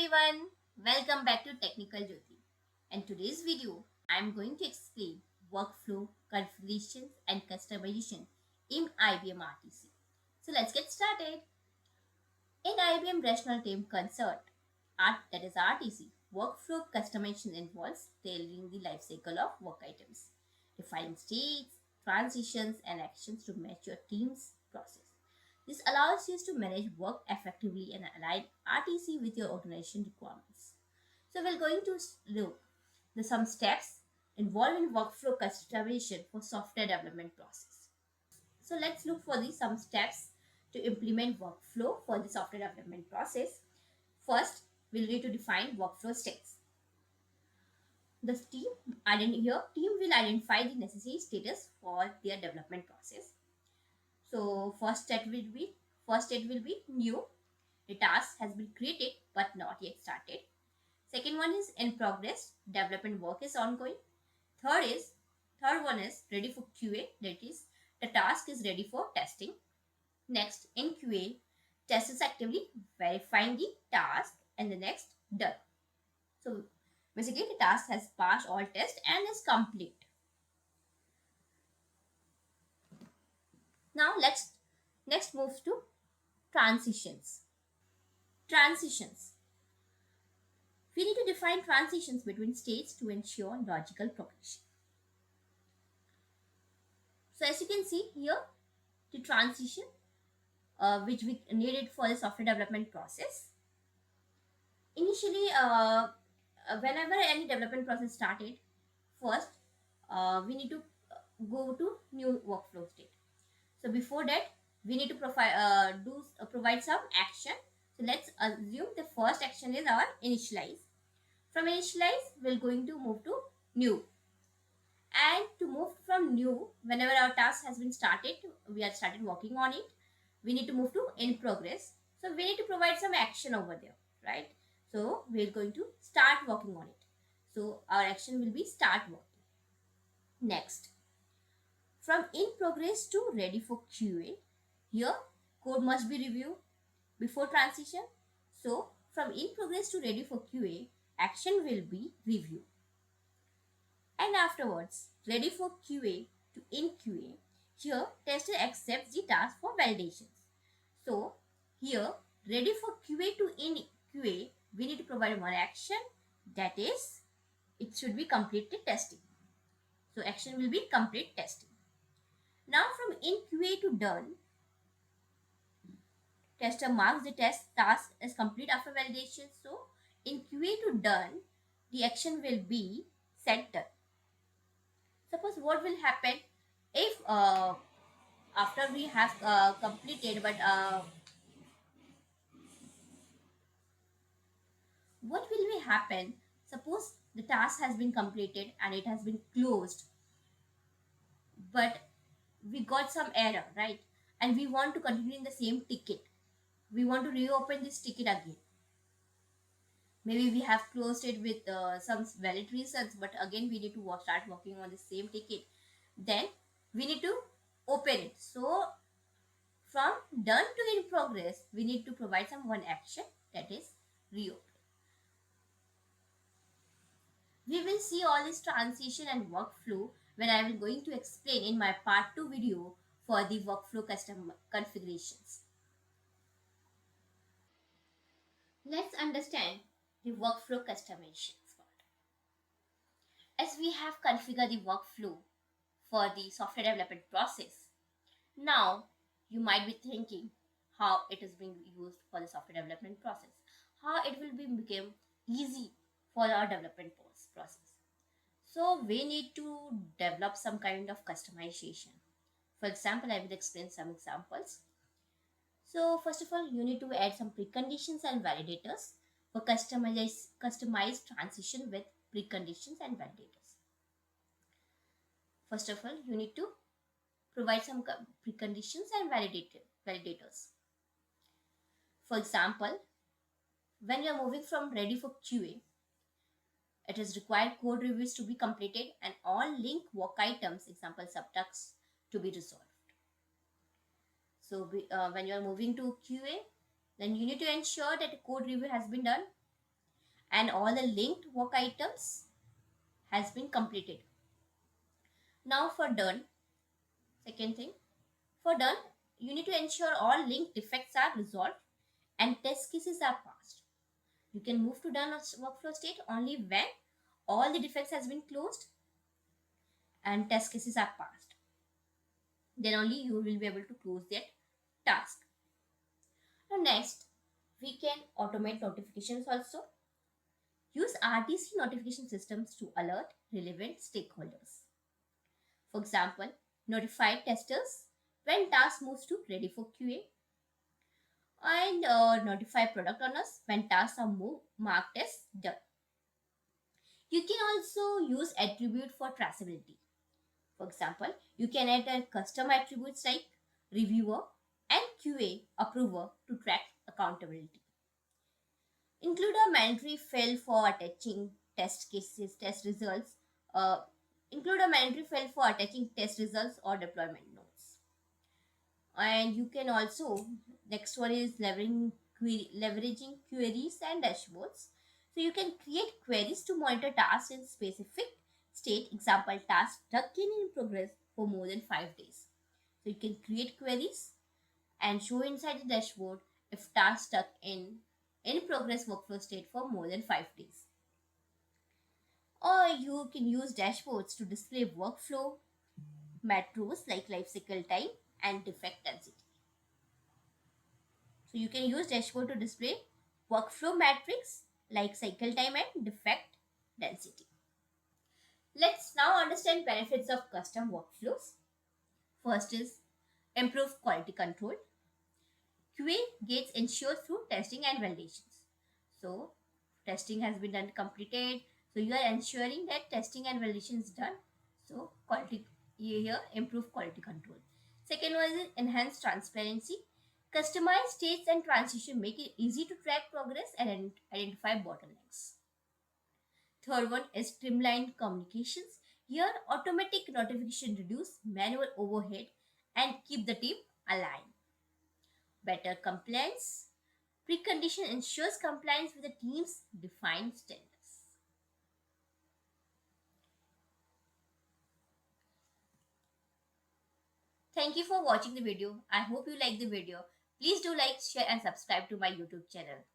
everyone, welcome back to Technical Jyoti. In today's video, I am going to explain workflow, configurations and customization in IBM RTC. So let's get started. In IBM Rational Team Concert, that is RTC, workflow customization involves tailoring the lifecycle of work items, defining states, transitions, and actions to match your team's process. This allows you to manage work effectively and align RTC with your organization requirements. So we're going to look the some steps involved in workflow customization for software development process. So let's look for the some steps to implement workflow for the software development process. First, we'll need to define workflow steps. The team will identify the necessary status for their development process. So first step will be new. The task has been created but not yet started. Second one is in progress. Development work is ongoing. Third is third one is ready for QA. That is the task is ready for testing. Next, in QA, test is actively verifying the task and the next done. So basically the task has passed all tests and is complete. Now let's next move to transitions. Transitions. We need to define transitions between states to ensure logical progression. So as you can see here, the transition which we needed for the software development process. Initially, whenever any development process started, first we need to go to new workflow state. So before that, we need to provide some action. So let's assume the first action is our initialize. From initialize, we're going to move to new. And to move from new, whenever our task has been started, we have started working on it, we need to move to in progress. So we need to provide some action over there, right? So we're going to start working on it. So our action will be start working. Next, from in progress to ready for QA, here code must be reviewed before transition. So from in progress to ready for QA, action will be review. And afterwards, ready for QA to in QA, here tester accepts the task for validations. So here, ready for QA to in QA, we need to provide one action, that is, it should be completed testing. So action will be complete testing. Now from in QA to done, tester marks the test task as complete after validation. So in QA to done, the action will be set done. Suppose what will happen if after we have completed, but what will be happen? Suppose the task has been completed and it has been closed, but we got some error, right? And we want to continue in the same ticket. We want to reopen this ticket again. Maybe we have closed it with some valid reasons, but again we need to start working on the same ticket. Then we need to open it. So from done to in progress, we need to provide some one action, that is reopen. We will see all this transition and workflow when I will going to explain in my part 2 video for the workflow custom configurations. Let's understand the workflow customizations part. As we have configured the workflow for the software development process, now you might be thinking how it is being used for the software development process, how it will be become easy for our development process. So we need to develop some kind of customization. For example, I will explain some examples. So first of all, you need to add some preconditions and validators for customized transition with preconditions and validators. First of all, you need to provide some preconditions and validators. For example, when you are moving from ready for QA, it is required code reviews to be completed and all link work items, example subtasks, to be resolved. So when you are moving to QA, then you need to ensure that a code review has been done and all the linked work items has been completed. Now for done, second thing, for done, you need to ensure all linked defects are resolved and test cases are passed. You can move to done workflow state only when all the defects has been closed and test cases are passed. Then only you will be able to close that task. Now next, we can automate notifications also. Use RTC notification systems to alert relevant stakeholders. For example, notify testers when task moves to ready for QA, and notify product owners when tasks are marked as done. You can also use attribute for traceability. For example, you can add a custom attributes like reviewer and QA approver to track accountability. Include a mandatory field for attaching test cases, test results. Uh, Include a mandatory field for attaching test results or deployment notes. And you can also, next one is leveraging queries and dashboards. So you can create queries to monitor tasks in specific state. Example, task stuck in progress for more than 5 days. So you can create queries and show inside the dashboard if task stuck in progress workflow state for more than 5 days. Or you can use dashboards to display workflow macros like life cycle time and defect density. So you can use dashboard to display workflow metrics like cycle time and defect density. Let's now understand benefits of custom workflows. First is improve quality control. QA gets ensured through testing and validations. So testing has been done completed. So you are ensuring that testing and validation is done. So quality here improve quality control. Second one is enhanced transparency. Customized states and transition make it easy to track progress and identify bottlenecks. Third one is streamlined communications. Here automatic notification reduce manual overhead and keep the team aligned. Better compliance. Precondition ensures compliance with the team's defined standards. Thank you for watching the video. I hope you like the video. Please do like, share and subscribe to my YouTube channel.